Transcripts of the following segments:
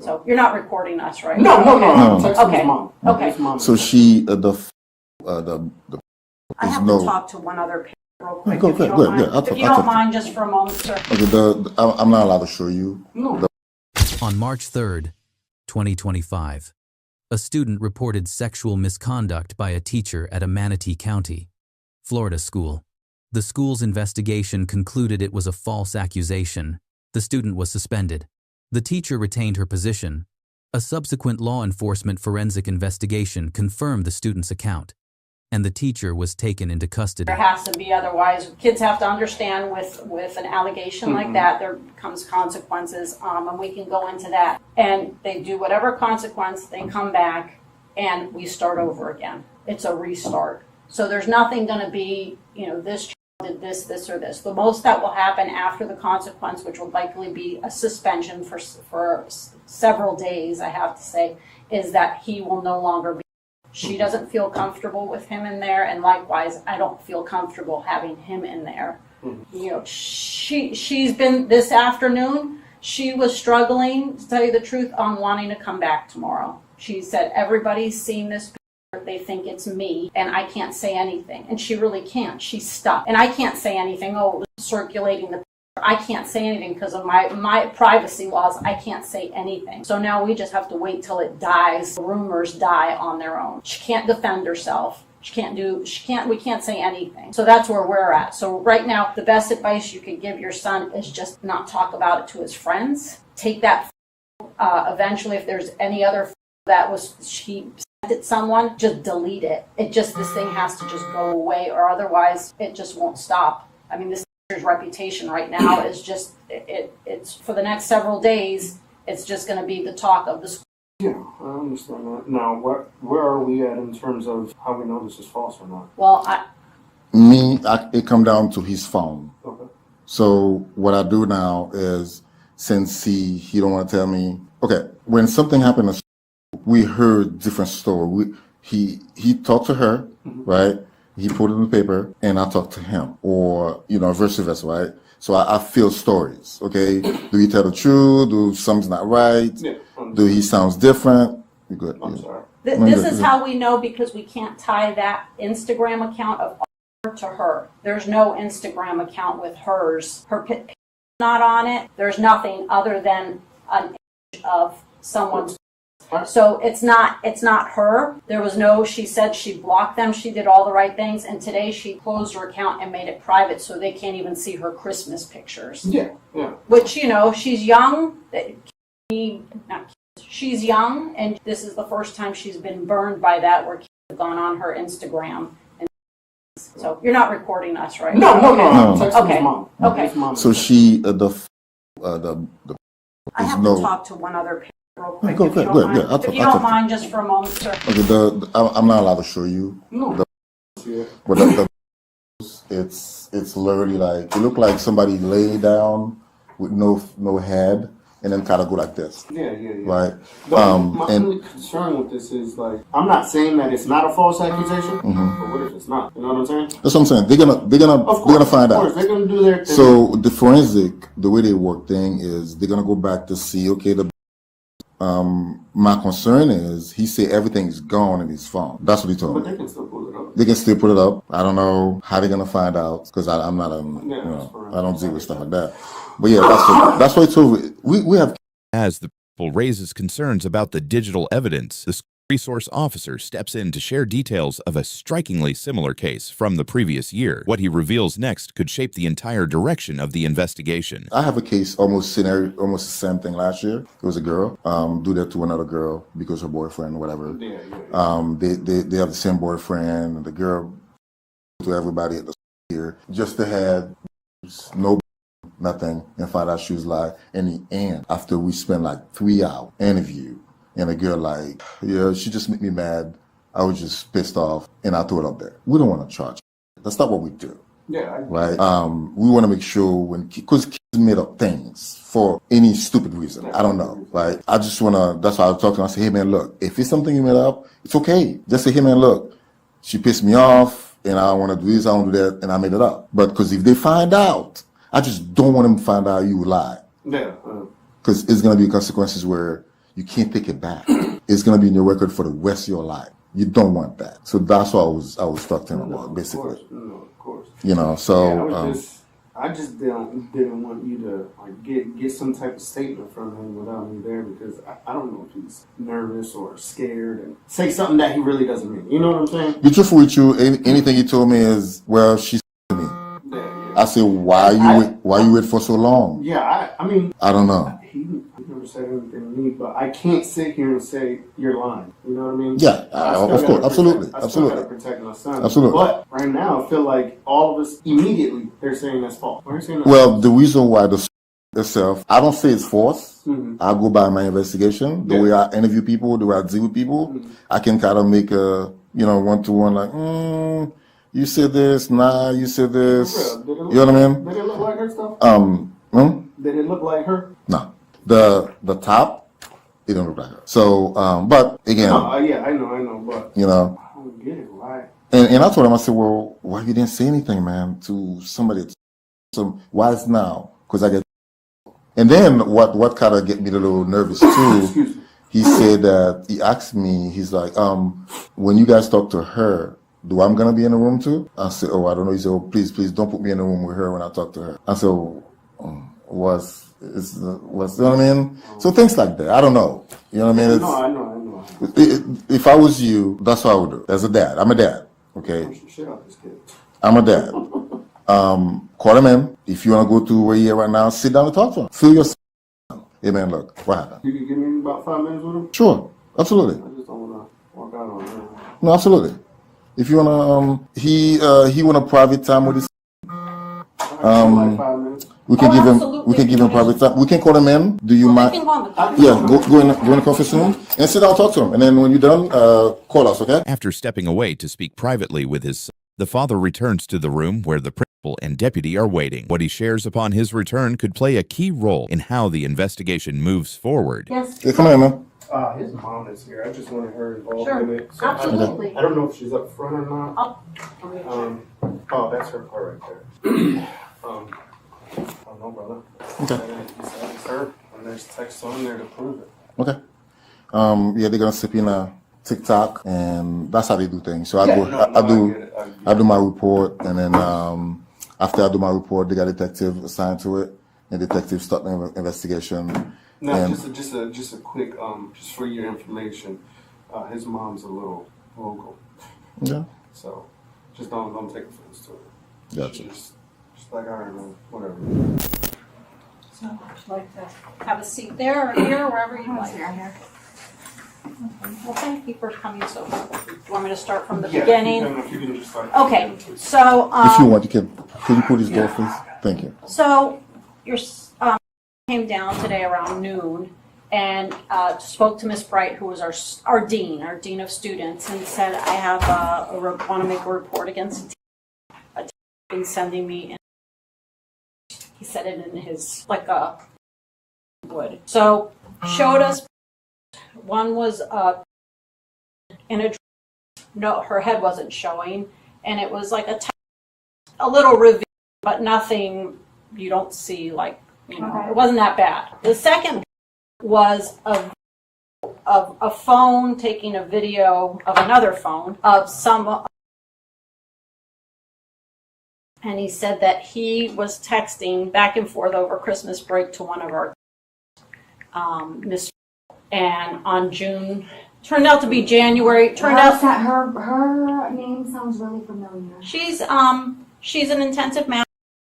So you're not recording us, right? No. I'm texting Okay. his mom. Okay. His mom. So she, I have to talk to one other parent real quick. Go if you ahead, don't yeah, mind. If you don't mind, just for a moment, sir. Okay, I'm not allowed to show you. No. On March 3rd, 2025, a student reported sexual misconduct by a teacher at a Manatee County, Florida school. The school's investigation concluded it was a false accusation. The student was suspended. The teacher retained her position. A subsequent law enforcement forensic investigation confirmed the student's account, and the teacher was taken into custody. There has to be, otherwise kids have to understand with an allegation like that, there comes consequences, and we can go into that. And they do whatever consequence, they come back, and we start over again. It's a restart. So there's nothing going to be, this child did this, or this. The most that will happen after the consequence, which will likely be a suspension for several days, I have to say, is that he will no longer be. She doesn't feel comfortable with him in there, and likewise, I don't feel comfortable having him in there. She's been, this afternoon, she was struggling, to tell you the truth, on wanting to come back tomorrow. She said, everybody's seen this picture, they think it's me, and I can't say anything. And she really can't. She's stuck. And I can't say anything. Oh, it was circulating the picture. I can't say anything because of my privacy laws. I can't say anything. So now we just have to wait till it dies. The rumors die on their own. She can't defend herself. We can't say anything. So that's where we're at. So right now, the best advice you could give your son is just not talk about it to his friends. Take that, eventually, if there's any other she sent it someone, just delete it. This thing has to just go away, or otherwise it just won't stop. I mean, this reputation right now is just, it's for the next several days, it's just going to be the talk of the school. Yeah, I understand that. Now, where are we at in terms of how we know this is false or not? Well, it come down to his phone. Okay. So what I do now is, since he don't want to tell me, okay, when something happened, we heard different story. He talked to her, right? He put it in the paper, and I talk to him, or vice versa, right? So I feel stories. Okay, do he tell the truth? Do something's not right? Yeah. Do he sounds different? You're good. I'm sorry. This is how we know, because we can't tie that Instagram account of her to her. There's no Instagram account with hers. Her picture not on it. There's nothing other than an image of someone's. So it's not her. There was no, she said she blocked them. She did all the right things. And today she closed her account and made it private so they can't even see her Christmas pictures. Yeah. Which, she's young. She's young, and this is the first time she's been burned by that, where kids have gone on her Instagram. And so you're not recording us, right? No. I'm texting Okay. his mom. Okay. His mom. So she, I have to talk to one other parent real quick. Go if you ahead, don't mind. yeah, If you don't mind, just for a moment, sir. Okay, I'm not allowed to show you. No. But it's literally like, it looked like somebody lay down with no head, and then kind of go like this. Yeah. Right. My only concern with this is, like, I'm not saying that it's not a false accusation, but what if it's not? You know what I'm saying? That's what I'm saying. They're gonna find out. Of course, they're gonna do their thing. So the forensic, the way they work thing is, they're gonna go back to see. Okay, my concern is, he said everything is gone in his phone. That's what he told me. But they can still pull it up. They can still put it up. I don't know how they're gonna find out, because I'm not I don't deal with stuff like that. But yeah, that's what he told me. We have. As the principal raises concerns about the digital evidence, the school resource officer steps in to share details of a strikingly similar case from the previous year. What he reveals next could shape the entire direction of the investigation. I have a case almost the same thing last year. It was a girl do that to another girl because her boyfriend, whatever. Yeah. They have the same boyfriend, and the girl to everybody at the here just to have no nothing, and find out she was like, in the end, after we spent like 3 hours interview, and the girl like, yeah, she just made me mad. I was just pissed off, and I threw it up there. We don't want to charge. That's not what we do. Yeah. Right. We want to make sure because kids made up things for any stupid reason. I don't know. Right. I just want to. That's why I was talking. I say, hey man, look, if it's something you made up, it's okay. Just say, hey man, look, she pissed me off, and I want to do this, I want to do that, and I made it up. But because if they find out, I just don't want them to find out you lied. Yeah. Because it's going to be consequences where You can't take it back. It's going to be in your record for the rest of your life. You don't want that. So that's what I was talking to him about, basically. Of course. You know, so. Yeah, I just didn't want you to like get some type of statement from him without me there, because I don't know if he's nervous or scared and say something that he really doesn't mean. You know what I'm saying? Be truthful with you. Anything he told me is, well, she's to me. Yeah. I said, why you wait for so long? Yeah, I mean, I don't know. He never said anything to me, but I can't sit here and say you're lying. You know what I mean? Yeah, of course, absolutely. I still gotta protect my son. Absolutely. But right now, I feel like all of us immediately they're saying that's false. Well, the reason why the itself, I don't say it's false. Mm-hmm. I go by my investigation. The way I interview people, the way I deal with people, I can kind of make a one-to-one like, you said this, you said this. You know what I mean? Did it look like her stuff? Did it look like her? No. The top, it don't look like her. So, but again. Yeah, I know, but you know. I don't get it. Why? And I told him, I said, well, why you didn't say anything, man, to somebody? Why it's now? Because I get. And then what kind of get me a little nervous too? He said that he asked me. He's like, when you guys talk to her, do I'm gonna be in the room too? I said, oh, I don't know. He said, oh, please don't put me in the room with her when I talk to her. I said, what's you know what I mean? So things like that. I don't know. You know what I mean? I know. If I was you, that's what I would do. As a dad, I'm a dad. Okay. Shit out this kid. I'm a dad. Call him in. If you want to go to where he is right now, sit down and talk to him. Feel your. Hey man, look, what happened? You can give me about 5 minutes with him? Sure, absolutely. I just don't want to walk out on him. No, absolutely. If you wanna, he want a private time with his. Like 5 minutes. We can give him private time. We can call him in. Do you mind? Yeah, go in the conference room and sit down and talk to him. And then when you're done, call us, okay? After stepping away to speak privately with his son, the father returns to the room where the principal and deputy are waiting. What he shares upon his return could play a key role in how the investigation moves forward. Yes. Hey, come on, man. His mom is here. I just wanted her involved Sure. in it. So Absolutely. I don't know if she's up front or not. Oh, that's her car right there. Oh no, brother. Okay. It's her. And there's text on there to prove it. Okay. Yeah, they're gonna slip in a TikTok, and that's how they do things. So I do my report, and then after I do my report, they got a detective assigned to it, and detective start the investigation. No, just a quick, just for your information, his mom's a little vocal. Yeah. So just don't take offense to it. Gotcha. Just like, I don't know, whatever. So would you like to have a seat there or here, wherever you'd like? Here. Well, thank you for coming. So, do you want me to start from the Yeah, beginning? if you can just start. Okay. So, If you want, can you put his door, please? Thank you. So, your came down today around noon and spoke to Miss Bright, who was our dean of students, and said, I have want to make a report against a teacher. A teacher has been sending me in. He said it in his wood. So showed us. One was in a no, her head wasn't showing, and it was like a little reveal, but nothing you don't see like. Okay. It wasn't that bad. The second was of a phone taking a video of another phone of some, and he said that he was texting back and forth over Christmas break to one of our Miss, and on June turned out to be January. Her name sounds really familiar. She's an intensive math.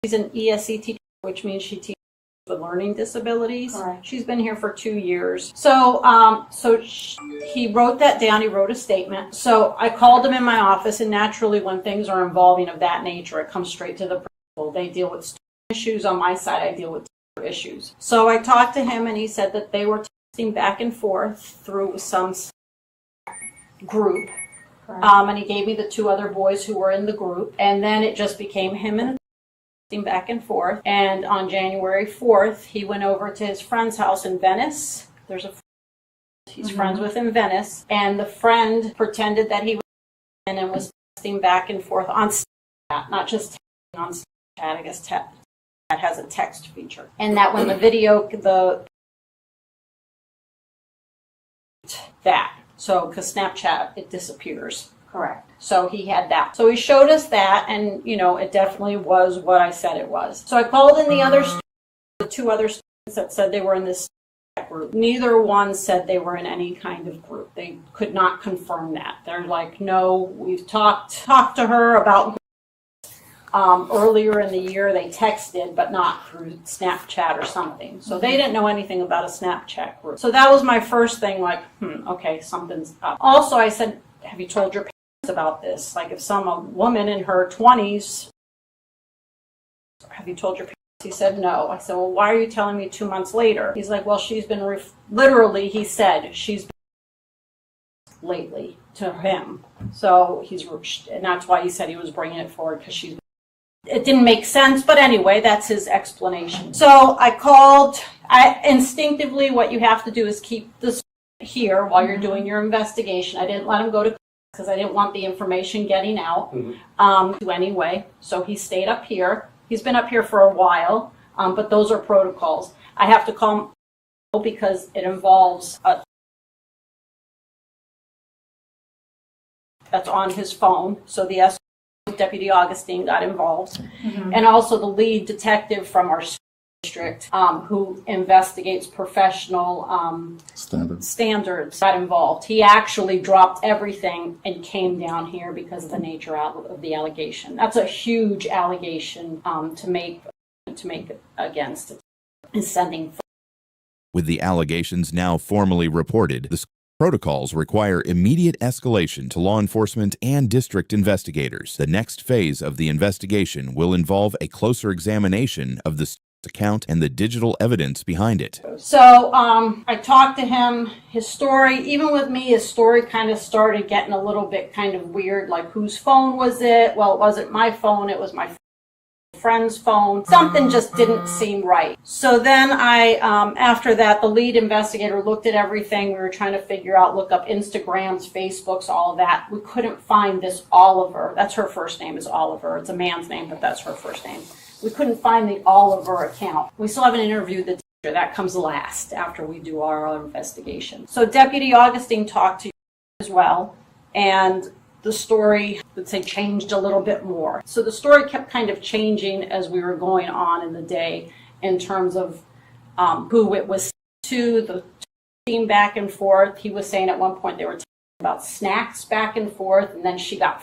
She's an ESE teacher, which means she teaches with learning disabilities. Correct. She's been here for 2 years. So, he wrote that down. He wrote a statement. So I called him in my office, and naturally, when things are involving of that nature, it comes straight to the principal. They deal with student issues. On my side, I deal with teacher issues. So I talked to him, and he said that they were texting back and forth through some group. And he gave me the 2 other boys who were in the group, and then it just became him and back and forth. And on January 4th, he went over to his friend's house in Venice. There's a he's friends with in Venice, and the friend pretended that he was in and was texting back and forth on Snapchat, not just texting on Snapchat. I guess that has a text feature, and that when the video that. So, because Snapchat, it disappears. Correct. So he had that. So he showed us that, and it definitely was what I said it was. So I called in the two other students that said they were in this group. Neither one said they were in any kind of group. They could not confirm that. They're like, no, we've talked to her about earlier in the year. They texted, but not through Snapchat or something. So they didn't know anything about a Snapchat group. So that was my first thing, like, okay, something's up. Also, I said, have you told your parents about this? Like, if a woman in her 20s, have you told your parents? He said no. I said, well, why are you telling me 2 months later? He's like, well, she's been literally, he said, she's been lately to him. So and that's why he said he was bringing it forward, because it didn't make sense, but anyway, that's his explanation. So I called. Instinctively, what you have to do is keep this here while you're doing your investigation. I didn't let him go to because I didn't want the information getting out anyway. So he stayed up here. He's been up here for a while, but those are protocols. I have to call him because it involves that's on his phone. So the Deputy Augustine got involved, and also the lead detective from our district who investigates professional standards got involved. He actually dropped everything and came down here because of the nature of the allegation. That's a huge allegation to make against it, is sending. With the allegations now formally reported, the protocols require immediate escalation to law enforcement and district investigators. The next phase of the investigation will involve a closer examination of the account and the digital evidence behind it. So I talked to him. His story, even with me, his story kind of started getting a little bit kind of weird, like whose phone was it? Well, it wasn't my phone, it was my friend's phone. Something just didn't seem right. So then after that, the lead investigator looked at everything. We were trying to look up Instagrams, Facebooks, all of that. We couldn't find this Oliver. That's her first name, is Oliver. It's a man's name, but that's her first name. We couldn't find the Oliver account. We still haven't interviewed the teacher. That comes last after we do our investigation. So Deputy Augustine talked to you as well, and the story, let's say, changed a little bit more. So the story kept kind of changing as we were going on in the day in terms of who it was to, the team back and forth. He was saying at one point they were talking about snacks back and forth, and then she got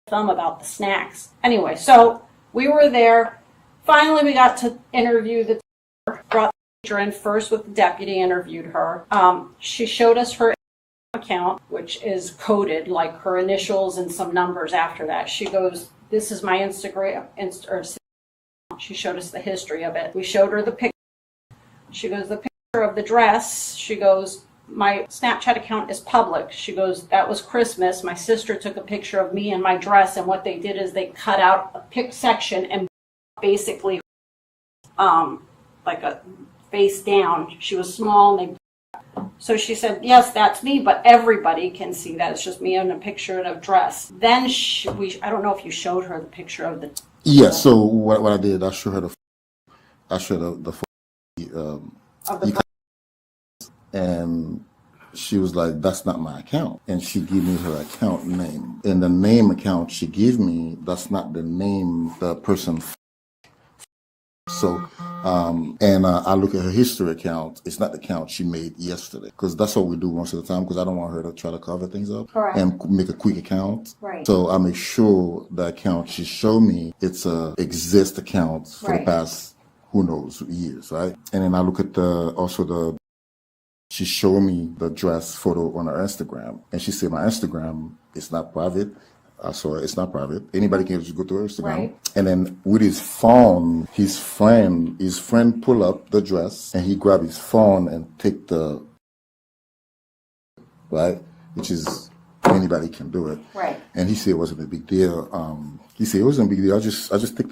them about the snacks. Anyway, so we were there. Finally, we got to interview the teacher. Brought the teacher in first with the deputy, interviewed her. She showed us her account, which is coded, like her initials and some numbers after that. She goes, this is my Instagram. She showed us the history of it. We showed her the picture. She goes, the picture of the dress. She goes, my Snapchat account is public. She goes, that was Christmas. My sister took a picture of me in my dress, and what they did is they cut out a pic section and basically like a face down. She was small, and so she said, yes, that's me, but everybody can see that. It's just me in a picture of a dress. Then I don't know if you showed her the picture of the... Yeah, so what I did, I showed her the and she was like, that's not my account. And she gave me her account name. And the name account she gave me, that's not the name the person. So, I look at her history account. It's not the account she made yesterday, because that's what we do most of the time, because I don't want her to try to cover things up. Correct. And make a quick account. Right. So I make sure the account she showed me, it's a exist account for the past, who knows, years, right? And then I look at she showed me the dress photo on her Instagram, and she said my Instagram is not private. I saw it's not private. Anybody can just go to her Instagram. Right. And then with his phone, his friend pull up the dress, and he grab his phone and take right, which is anybody can do it. Right. And he said it wasn't a big deal. He said it wasn't a big deal. I just take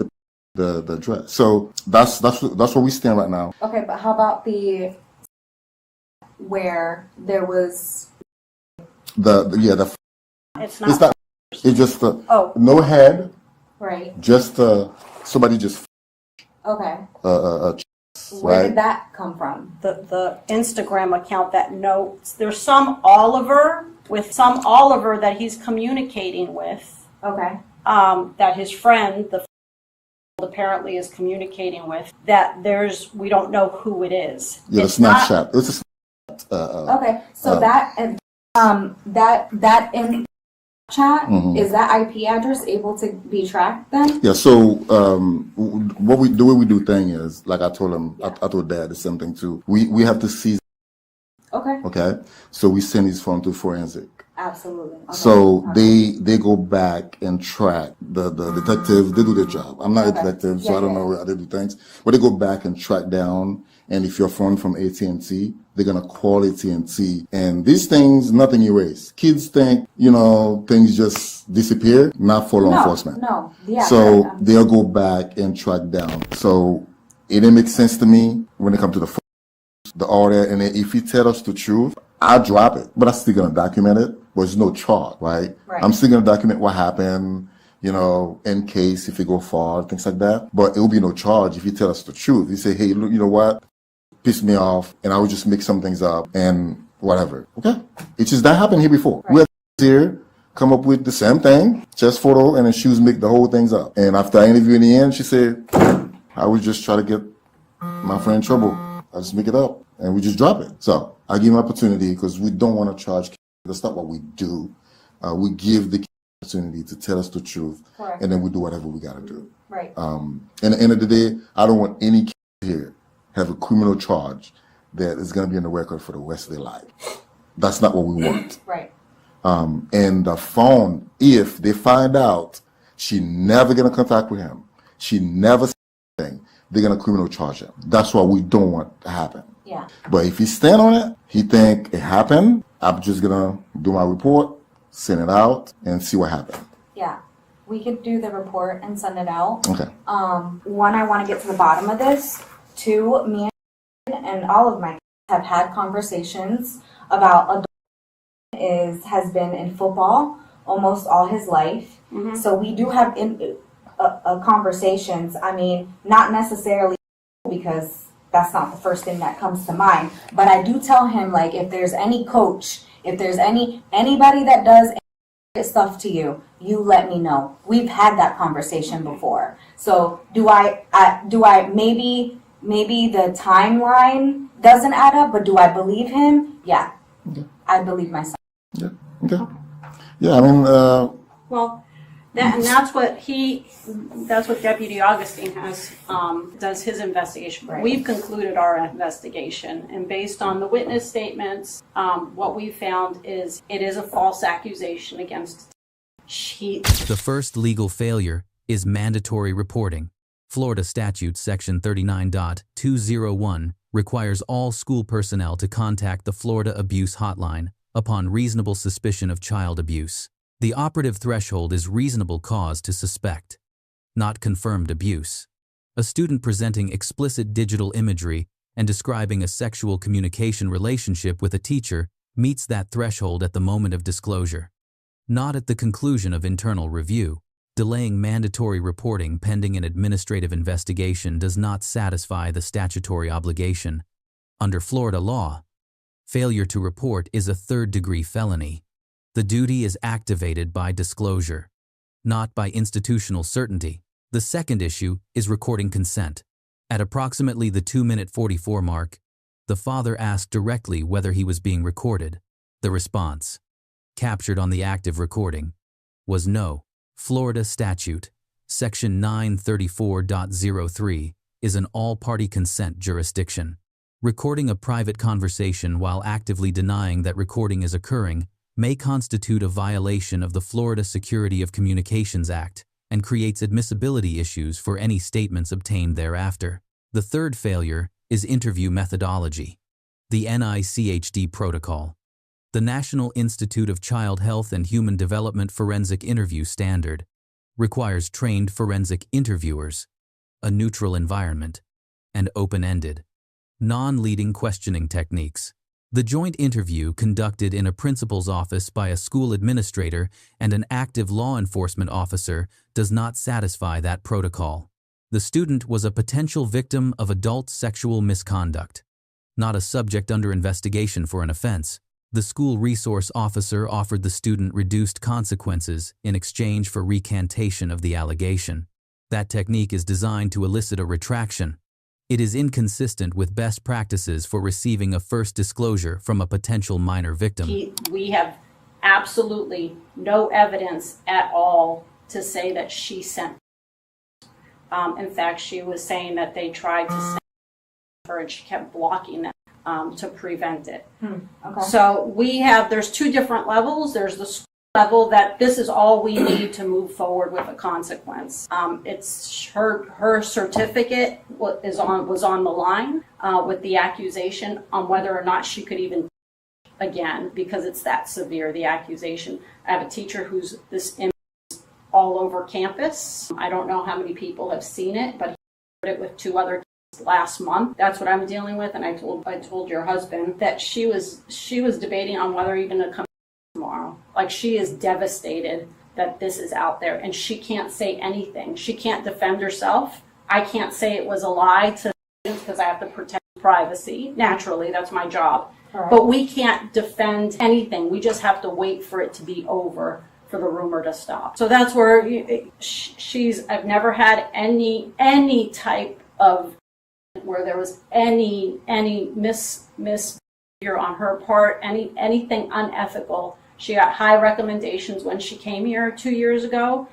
the dress. So that's where we stand right now. Okay, but how about where there was it's just no head, right, just somebody just okay, Where right? did that come from? The Instagram account that notes, there's some Oliver that he's communicating with, Okay. that his friend, apparently is communicating with, that we don't know who it is. Yeah, the It's not- snapshot. It's a Okay. So that in chat, is that IP address able to be tracked then? Yeah, so the way we do thing is, like I told him, I told Dad the same thing too. We have to seize. Okay. Okay, so we send his phone to forensic. Absolutely. Okay. So they go back and track the detectives. They do their job. I'm not a detective, so I don't know how they do things. But they go back and track down. And if you're phone from AT&T, they're gonna call AT&T. And these things, nothing erased. Kids think, things just disappear, not for law enforcement. No. Yeah. So they'll go back and track down. So it didn't make sense to me when it comes to the order. And then if he tell us the truth, I'll drop it. But I'm still gonna document it. But there's no charge, right? I'm still gonna document what happened, in case if it go far, things like that. But it will be no charge if he tell us the truth. He say, hey, look, you know what? Pissed me off, and I would just make some things up and whatever. Okay? It's just that happened here before. We had here come up with the same thing, chest photo, and then she was make the whole things up. And after I interviewed in the end, she said, I would just try to get my friend in trouble. I just make it up, and we just drop it. So I give him opportunity because we don't want to charge kids. That's not what we do. We give the kids opportunity to tell us the truth, and then we do whatever we got to do. Right. And at the end of the day, I don't want any kid here have a criminal charge that is going to be in the record for the rest of their life. That's not what we want. Right. And the phone, if they find out she never going to contact with him, she never said anything, they're going to criminal charge him. That's what we don't want to happen. Yeah. But if he stand on it, he think it happened, I'm just going to do my report, send it out, and see what happened. Yeah. We could do the report and send it out. Okay. One, I want to get to the bottom of this. Two, me and all of my have had conversations about has been in football almost all his life. So we do have conversations. I mean, not necessarily because that's not the first thing that comes to mind, but I do tell him, like, if there's any coach, if there's anybody that does stuff to you, you let me know. We've had that conversation before. So do I maybe the timeline doesn't add up, but do I believe him? Yeah. I believe myself. Yeah. Okay. Yeah, I mean, that's what Deputy Augustine does his investigation. Right. We've concluded our investigation, and based on the witness statements, what we found is it is a false accusation against The first legal failure is mandatory reporting. Florida Statute Section 39.201 requires all school personnel to contact the Florida Abuse Hotline upon reasonable suspicion of child abuse. The operative threshold is reasonable cause to suspect, not confirmed abuse. A student presenting explicit digital imagery and describing a sexual communication relationship with a teacher meets that threshold at the moment of disclosure, not at the conclusion of internal review. Delaying mandatory reporting pending an administrative investigation does not satisfy the statutory obligation. Under Florida law, failure to report is a third-degree felony. The duty is activated by disclosure, not by institutional certainty. The second issue is recording consent. At approximately the 2-minute 44 mark, the father asked directly whether he was being recorded. The response, captured on the active recording, was no. Florida Statute, Section 934.03, is an all-party consent jurisdiction. Recording a private conversation while actively denying that recording is occurring may constitute a violation of the Florida Security of Communications Act and creates admissibility issues for any statements obtained thereafter. The third failure is interview methodology. The NICHD Protocol, the National Institute of Child Health and Human Development Forensic Interview Standard, requires trained forensic interviewers, a neutral environment, and open-ended, non-leading questioning techniques. The joint interview conducted in a principal's office by a school administrator and an active law enforcement officer does not satisfy that protocol. The student was a potential victim of adult sexual misconduct, not a subject under investigation for an offense. The school resource officer offered the student reduced consequences in exchange for recantation of the allegation. That technique is designed to elicit a retraction. It is inconsistent with best practices for receiving a first disclosure from a potential minor victim. We have absolutely no evidence at all to say that she sent. In fact, she was saying that they tried to send her and she kept blocking them to prevent it. Okay. So there's two different levels. There's the school level that this is all we need to move forward with a consequence. It's her certificate was on the line with the accusation on whether or not she could even again, because it's that severe, the accusation. I have a teacher who's this image all over campus. I don't know how many people have seen it, but he heard it with two other kids last month. That's what I'm dealing with, and I told your husband that she was debating on whether even to come tomorrow. Like, she is devastated that this is out there, and she can't say anything. She can't defend herself. I can't say it was a lie to because I have to protect privacy. Naturally, that's my job. Right. But we can't defend anything. We just have to wait for it to be over, for the rumor to stop. So that's where I've never had any type of where there was any misbehavior on her part, anything unethical. She got high recommendations when she came here 2 years ago.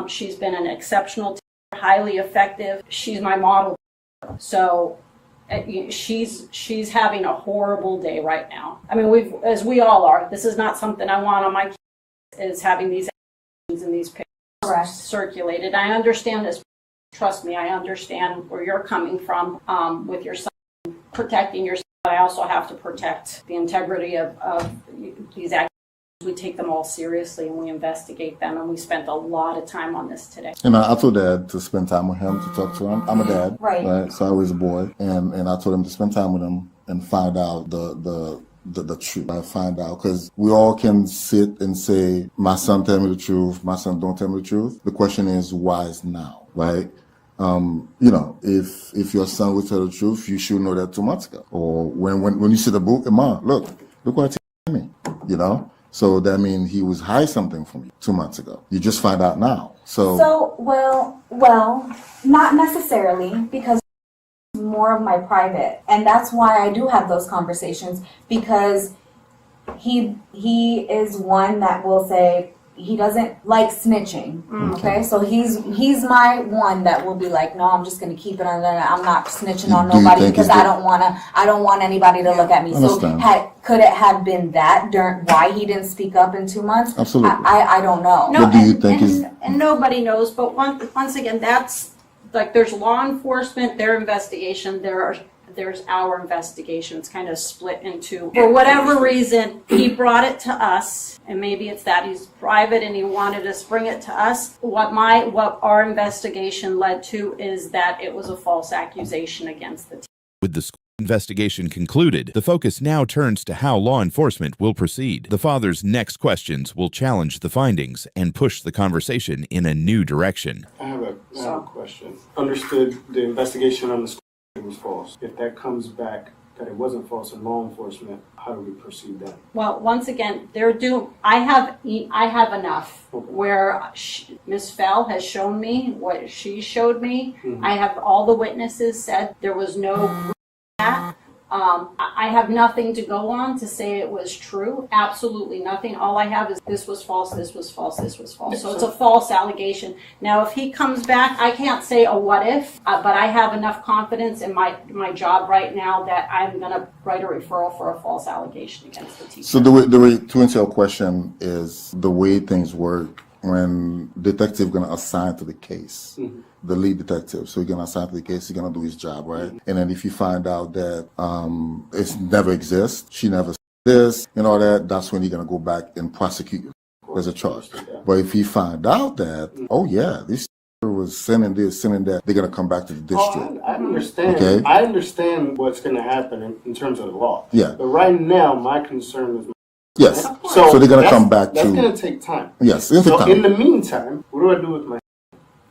She's been an exceptional teacher, highly effective. She's my model. So she's having a horrible day right now. I mean, as we all are. This is not something I want on my kids, is having these actions and these pictures circulated. I understand this. Trust me, I understand where you're coming from with your son, protecting yourself. I also have to protect the integrity of these actions. We take them all seriously and we investigate them, and we spent a lot of time on this today. And I told Dad to spend time with him, to talk to him. I'm a dad, Right. So I was a boy, and I told him to spend time with him and find out the truth. I find out, because we all can sit and say, my son tell me the truth, my son don't tell me the truth. The question is, why is now, right? If your son would tell the truth, you should know that 2 months ago. Or when you see the book, Mom, look what he told me, So that means he was hiding something from you 2 months ago. You just find out now. Well, not necessarily, because it's more of my private, and that's why I do have those conversations, because he is one that will say he doesn't like snitching. Okay, so he's my one that will be like, no, I'm just going to keep it under. I'm not snitching on nobody because I don't want anybody to look at me. So could it have been that during why he didn't speak up in 2 months? Absolutely. I don't know. No, What do you think and nobody knows. But once again, that's like, there's law enforcement, their investigation. There's our investigation. It's kind of split into, for whatever reason, he brought it to us, and maybe it's that he's private and he wanted us to bring it to us. What our investigation led to is that it was a false accusation against the teacher. With the school investigation concluded, the focus now turns to how law enforcement will proceed. The father's next questions will challenge the findings and push the conversation in a new direction. I have a question. Understood the investigation on the school was false. If that comes back that it wasn't false in law enforcement, how do we proceed then? Well, once again, I have enough where Ms. Fell has shown me what she showed me. Mm-hmm. I have all the witnesses said there was no that. I have nothing to go on to say it was true. Absolutely nothing. All I have is this was false, this was false, this was false. So it's a false allegation. Now, if he comes back, I can't say a what if, but I have enough confidence in my job right now that I'm going to write a referral for a false allegation against the teacher. So the way to answer your question is the way things work when detective going to assign to the case. Mm-hmm. The lead detective, so he's gonna assign to the case, he's gonna do his job, right? Mm-hmm. And then if you find out that it never exists, she never said this and all that, that's when you're gonna go back and prosecute you. There's a charge. But if you find out that, oh yeah, this was sending this, sending that, they're gonna come back to the district. I understand. Okay? I understand what's gonna happen in terms of the law. Yeah. But right now, my concern is. Yes. So they're gonna come back to. That's gonna take time. Yes. So in the meantime, what do I do with my?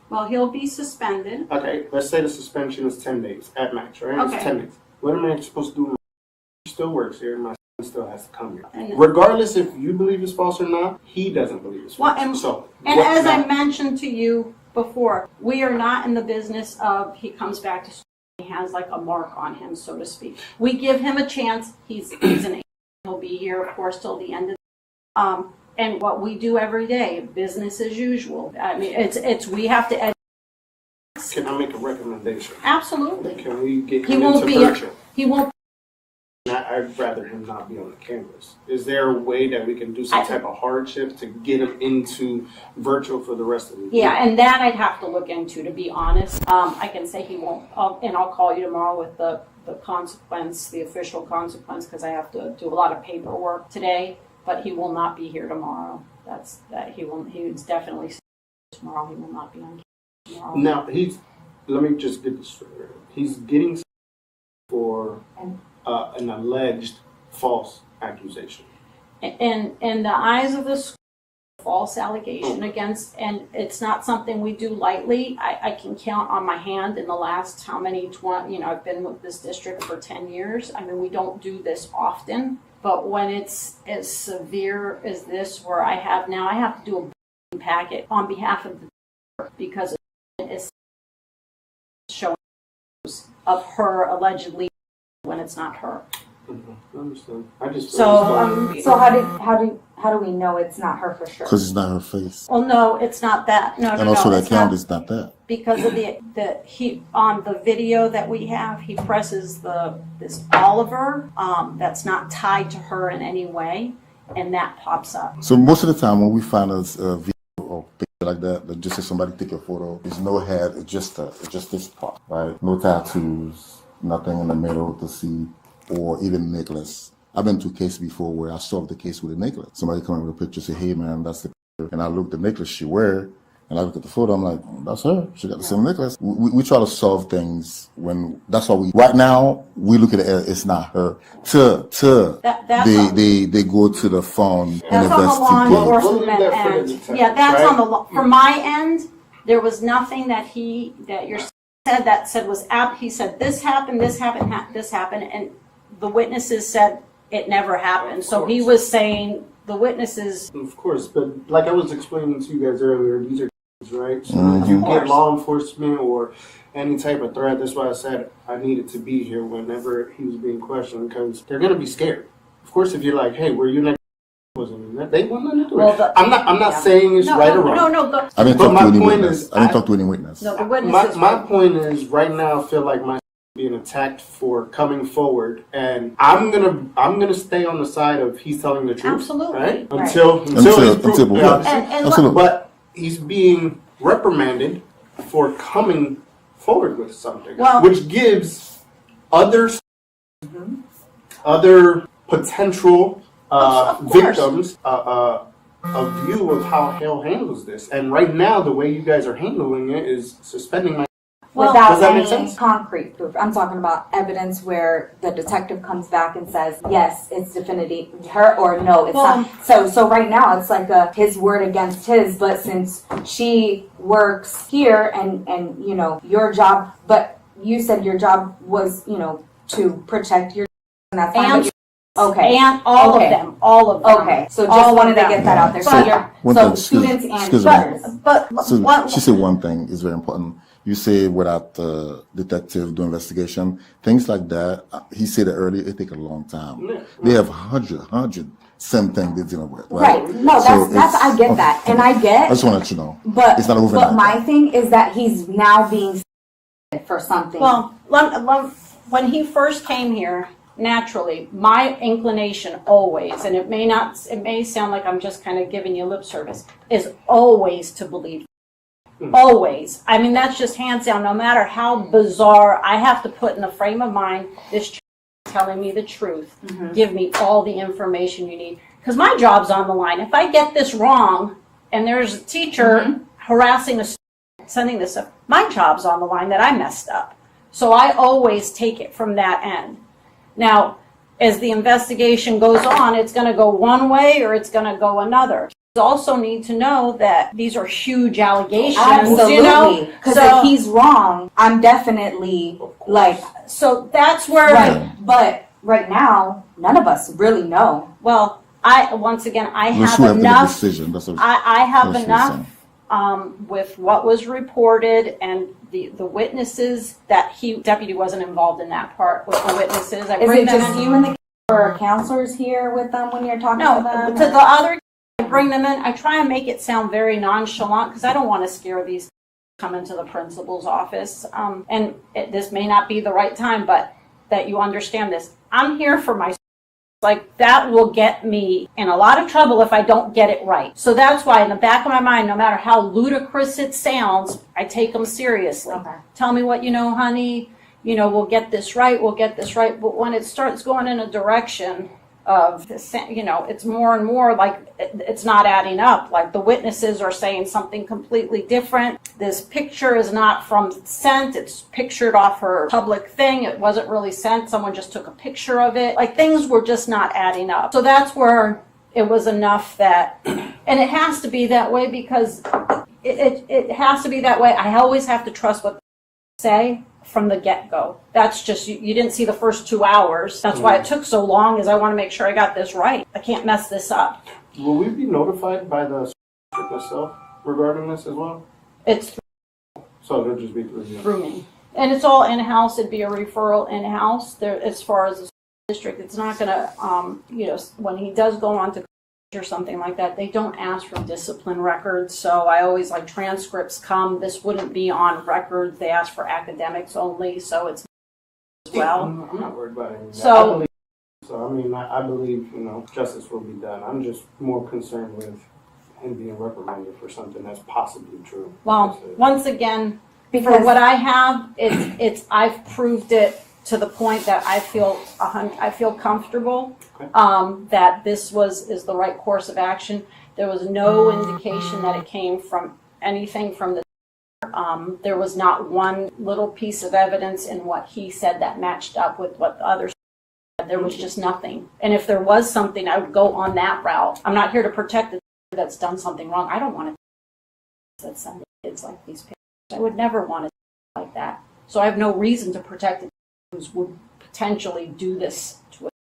Well, he'll be suspended. Okay, let's say the suspension is 10 days at max, right? Okay. It's 10 days. What am I supposed to do? He still works here. My son still has to come here. And- Regardless if you believe it's false or not, he doesn't believe it's false. Well, and so, And what as I now? mentioned to you before, we are not in the business of he comes back to school, he has like a mark on him, so to speak. We give him a chance. He's an he'll be here, of course, till the end of and what we do every day, business as usual. I mean, it's we have to Can I make a recommendation? absolutely. Can we get He him won't into be virtual? he won't I'd rather him not be on the campus. Is there a way that we can do some type of hardship to get him into virtual for the rest of the year? Yeah, and that I'd have to look into, to be honest. I can say he won't, and I'll call you tomorrow with the consequence, the official consequence, because I have to do a lot of paperwork today, but he will not be here tomorrow. He's definitely tomorrow. He will not be on tomorrow. Now, let me just get this straight. He's getting for an alleged false accusation. In the eyes of the school, false allegation against, and it's not something we do lightly. I can count on my hand in the last how many 20, I've been with this district for 10 years. I mean, we don't do this often, but when it's as severe as this, where I have to do a packet on behalf of the district because it is showing of her allegedly when it's not her. I understand. I just So how do we know it's not her for sure? Because it's not her face. Well, no, it's not that. No, And also that it's not. count is not that. Because of he on the video that we have, he presses this Oliver that's not tied to her in any way, and that pops up. So most of the time when we find a video or picture like that just says somebody take a photo, there's no head, it's just this part, right? No tattoos, nothing in the middle to see, or even necklace. I've been to a case before where I solved the case with a necklace. Somebody come in with a picture, say, hey man, that's the picture. And I look at the necklace she wear, and I look at the photo, I'm like, that's her. She got the same necklace. We try to solve things that's why right now, we look at it as it's not her. They go to the phone and That's on the law investigate. enforcement We'll leave that for the end. detective, Yeah, that's right? on the law. For my end, there was nothing that your said that said was he said this happened, this happened, and the witnesses said it never happened. So he was saying the witnesses. Of course, but like I was explaining to you guys earlier, these are kids, right? So Mhm. if you Of get course. law enforcement or any type of threat, that's why I said I needed to be here whenever he was being questioned, because they're gonna be scared. Of course, if you're like, hey, were you next? Wasn't that they want nothing to do Well, it. I'm not saying it's right or wrong. No. I didn't But talk my to any point witness. is, I didn't talk to any witness. No, the witnesses. My point is, right now I feel like my being attacked for coming forward, and I'm gonna stay on the side of he's telling the truth. Absolutely. Right? Right. Until And Absolutely. but he's being reprimanded for coming forward with something, Well- which gives other potential Of course. victims a view of how hell handles this. And right now, the way you guys are handling it is suspending my. Well, Without does that make any sense? concrete proof. I'm talking about evidence where the detective comes back and says, yes, it's definitively her, or no, it's Well- not. So right now it's like his word against his, but since she works here and your job, but you said your job was, to protect your, and that's fine. And- Okay. And all Okay. of them. Okay. So just All of wanted to them. get that out there. But- So students and excuse me. teachers. But So what, she said one thing is very important. You say without the detective do investigation, things like that. He said it earlier. It take a long time. Yeah. They have hundred same thing they're dealing with. Right. No, So that's I get that. And I get I just want to let you know. But It's not overnight. But my thing is that he's now being for something. well, when he first came here, naturally, my inclination always, and it may sound like I'm just kind of giving you lip service, is always to believe. Always. I mean, that's just hands down. No matter how bizarre, I have to put in the frame of mind, this is telling me the truth. Give me all the information you need. Because my job's on the line. If I get this wrong, and there's a teacher harassing a student, sending this up, my job's on the line that I messed up. So I always take it from that end. Now, as the investigation goes on, it's going to go one way or it's going to go another. also need to know that these are huge allegations, Absolutely. you know? Because So- if he's wrong, I'm definitely like, So that's where, right. But right now, none of us really know. well, once again, I Let's have wait for the enough, decision. That's what I have that's what enough I'm with what was reported and the witnesses that deputy wasn't involved in that part with the witnesses. I Is bring it them just in. you and the or counselors here with them when you're talking No, to them? to the other, I bring them in. I try and make it sound very nonchalant because I don't want to scare these come into the principal's office. This may not be the right time, but that you understand this. I'm here for my. Like, that will get me in a lot of trouble if I don't get it right. So that's why in the back of my mind, no matter how ludicrous it sounds, I take them seriously. Okay. Tell me what you know, honey. You know, we'll get this right. We'll get this right. But when it starts going in a direction of, you know, it's more and more like it's not adding up. Like the witnesses are saying something completely different. This picture is not sent. It's pictured off her public thing. It wasn't really sent. Someone just took a picture of it. Like things were just not adding up. So that's where it was enough that, and it has to be that way because it has to be that way. I always have to trust what they say from the get-go. That's just, you didn't see the first 2 hours. That's why it took so long, is I want to make sure I got this right. I can't mess this up. Will we be notified by the district itself regarding this as well? It's So it'll just be through you. through me. And it's all in-house. It'd be a referral in-house. There, as far as the district, it's not going to, you know, when he does go on to or something like that, they don't ask for discipline records. So I always like transcripts come. This wouldn't be on records. They ask for academics only. So it's as well. I'm not worried about any of that. So- I believe, you know, justice will be done. I'm just more concerned with him being reprimanded for something that's possibly true. Well, once again, for Because what I have, I've proved it to the point that I feel comfortable that this is the right course of action. There was no indication that it came from anything from the. There was not one little piece of evidence in what he said that matched up with what the others said. There was just nothing. And if there was something, I would go on that route. I'm not here to protect the that's done something wrong. I don't want to send kids like these pictures. I would never want to like that. So I have no reason to protect the who would potentially do this to it.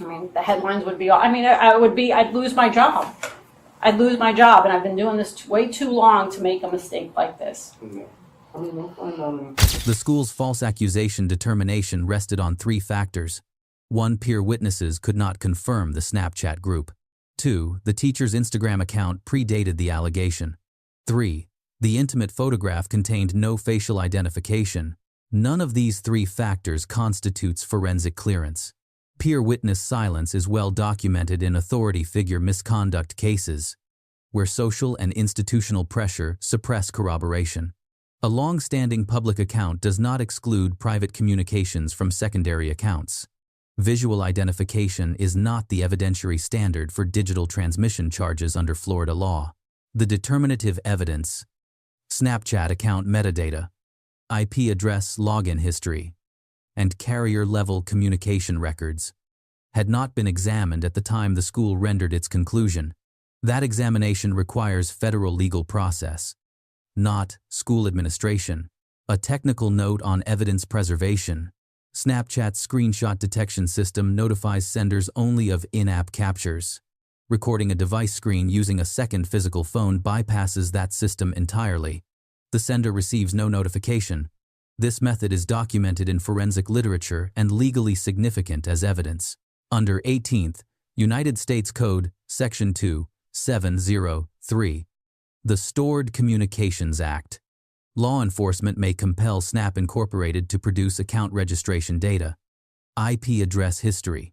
I mean, the headlines would be, I'd lose my job. I'd lose my job, and I've been doing this way too long to make a mistake like this. The school's false accusation determination rested on 3 factors. 1, peer witnesses could not confirm the Snapchat group. 2, the teacher's Instagram account predated the allegation. 3, the intimate photograph contained no facial identification. None of these 3 factors constitutes forensic clearance. Peer witness silence is well documented in authority figure misconduct cases, where social and institutional pressure suppress corroboration. A long-standing public account does not exclude private communications from secondary accounts. Visual identification is not the evidentiary standard for digital transmission charges under Florida law. The determinative evidence, Snapchat account metadata, IP address login history, and carrier-level communication records, had not been examined at the time the school rendered its conclusion. That examination requires federal legal process, not school administration. A technical note on evidence preservation. Snapchat's screenshot detection system notifies senders only of in-app captures. Recording a device screen using a second physical phone bypasses that system entirely. The sender receives no notification. This method is documented in forensic literature and legally significant as evidence. Under 18th United States Code, Section 2703, the Stored Communications Act. Law enforcement may compel Snap Incorporated to produce account registration data, IP address history,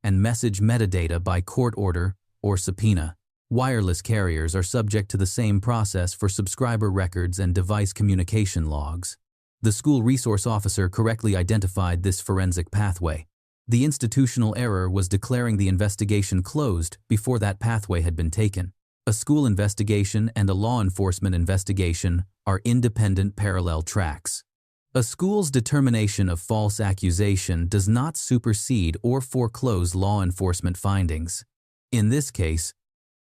and message metadata by court order or subpoena. Wireless carriers are subject to the same process for subscriber records and device communication logs. The school resource officer correctly identified this forensic pathway. The institutional error was declaring the investigation closed before that pathway had been taken. A school investigation and a law enforcement investigation are independent parallel tracks. A school's determination of false accusation does not supersede or foreclose law enforcement findings. In this case,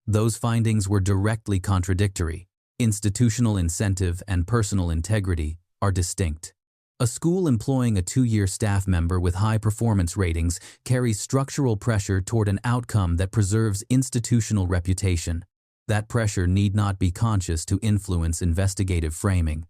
Those findings were directly contradictory. Institutional incentive and personal integrity are distinct. A school employing a 2-year staff member with high performance ratings carries structural pressure toward an outcome that preserves institutional reputation. That pressure need not be conscious to influence investigative framing.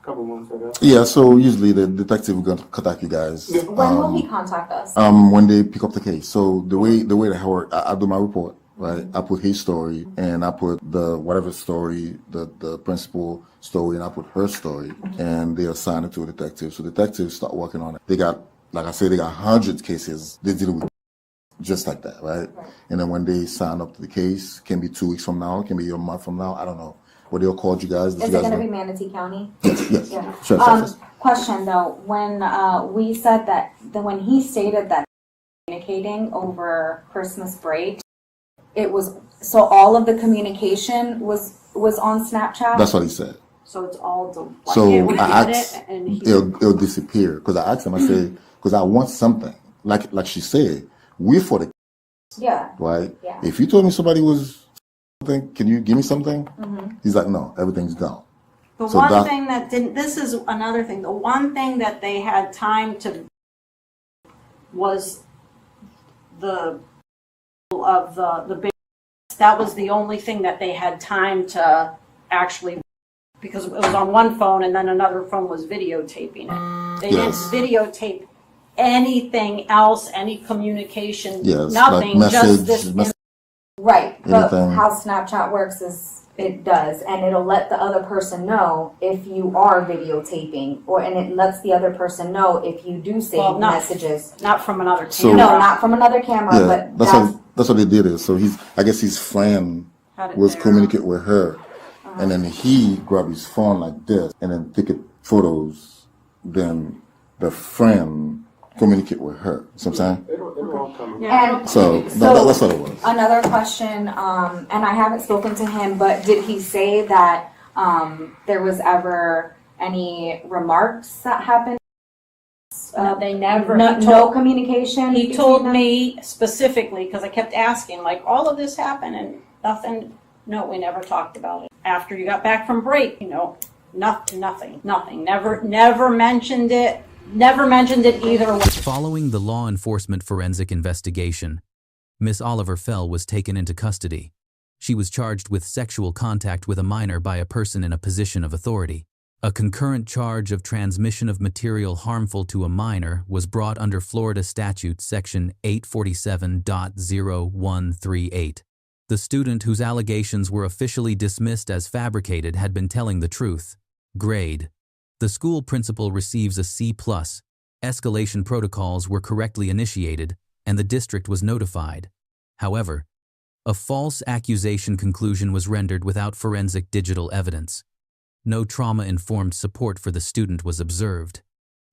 Couple months ago. Yeah, so usually the detective will contact you guys. When will he contact us? When they pick up the case. So the way that I work, I do my report, right? I put his story and I put the whatever story, the principal story, and I put her story, and they assign it to a detective. So detectives start working on it. They got, like I said, they got hundreds of cases they deal with just like that, right? And then when they sign up to the case, can be 2 weeks from now, can be a month from now, I don't know. What they'll call you guys. Is it going to be Manatee County? Yes. Yeah. Sure. Question though, when we said that, when he stated that communicating over Christmas break, it was, so all of the communication was on Snapchat? That's what he said. So it's all So I it, asked, and he, it'll disappear. Because I asked him, I said, because I want something. Like she said, we're for the Yeah. right? Yeah. If you told me somebody was something, can you give me something? He's like, no, everything's gone. the So one thing that didn't, this is another thing, the one thing that they had time to was the of the big, that was the only thing that they had time to actually, because it was on one phone and then another phone was videotaping it. They Yes. didn't videotape anything else, any communication, Yes, nothing, like just this. Right, but Anything. how Snapchat works is it does, and it'll let the other person know if you are videotaping, and it lets the other person know if you do save Well, not- messages. Not from another camera. So- No, not from another camera, Yeah, but that's what they did is. So I guess his friend Had it was there. communicate with her, and then he grabbed his phone like this and then take photos. Then the friend communicate with her. See what I'm saying? It'll all come. Yeah. And So that's what it was. another question, and I haven't spoken to him, but did he say that there was ever any remarks that happened? They never. No, he no told, communication? he between told them? me specifically, because I kept asking, like, all of this happened and nothing. No, we never talked about it. After you got back from break, nothing. Never mentioned it. Never mentioned it either way. Following the law enforcement forensic investigation, Miss Oliver Fell was taken into custody. She was charged with sexual contact with a minor by a person in a position of authority. A concurrent charge of transmission of material harmful to a minor was brought under Florida Statute Section 847.0138. The student whose allegations were officially dismissed as fabricated had been telling the truth. Grade: the school principal receives a C+. Escalation protocols were correctly initiated, and the district was notified. However, a false accusation conclusion was rendered without forensic digital evidence. No trauma-informed support for the student was observed.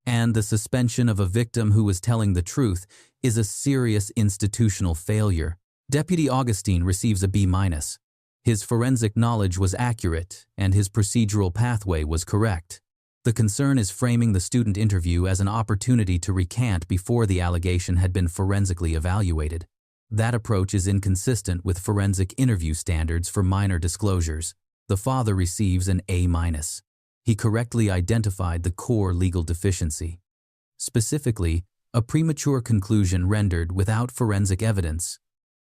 And the suspension of a victim who was telling the truth is a serious institutional failure. Deputy Augustine receives a B-. His forensic knowledge was accurate, and his procedural pathway was correct. The concern is framing the student interview as an opportunity to recant before the allegation had been forensically evaluated. That approach is inconsistent with forensic interview standards for minor disclosures. The father receives an A-. He correctly identified the core legal deficiency. Specifically, a premature conclusion rendered without forensic evidence,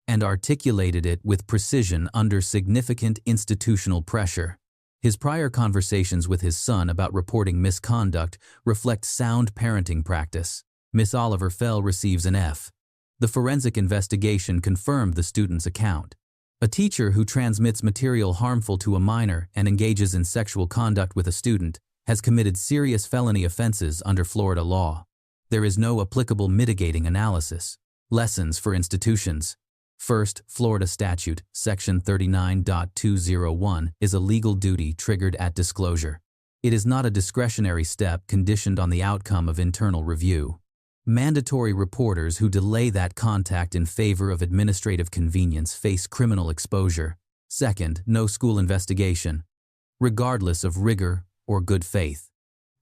and articulated it with precision under significant institutional pressure. His prior conversations with his son about reporting misconduct reflect sound parenting practice. Miss Oliver Fell receives an F. The forensic investigation confirmed the student's account. A teacher who transmits material harmful to a minor and engages in sexual conduct with a student has committed serious felony offenses under Florida law. There is no applicable mitigating analysis. Lessons for institutions. First, Florida Statute, Section 39.201, is a legal duty triggered at disclosure. It is not a discretionary step conditioned on the outcome of internal review. Mandatory reporters who delay that contact in favor of administrative convenience face criminal exposure. Second, no school investigation, regardless of rigor or good faith.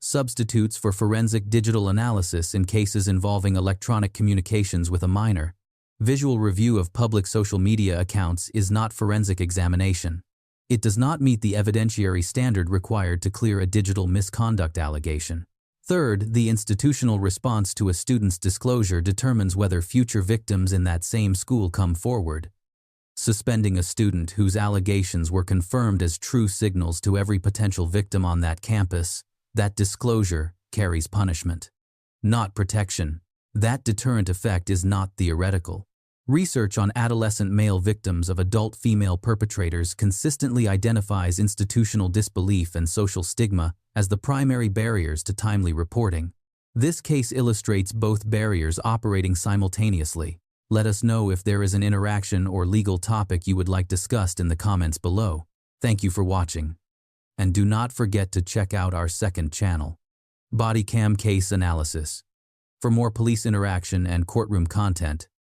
Substitutes for forensic digital analysis in cases involving electronic communications with a minor. Visual review of public social media accounts is not forensic examination. It does not meet the evidentiary standard required to clear a digital misconduct allegation. Third, the institutional response to a student's disclosure determines whether future victims in that same school come forward. Suspending a student whose allegations were confirmed as true signals to every potential victim on that campus, that disclosure carries punishment, not protection. That deterrent effect is not theoretical. Research on adolescent male victims of adult female perpetrators consistently identifies institutional disbelief and social stigma as the primary barriers to timely reporting. This case illustrates both barriers operating simultaneously. Let us know if there is an interaction or legal topic you would like discussed in the comments below. Thank you for watching. And do not forget to check out our second channel, Bodycam Case Analysis. For more police interaction and courtroom content,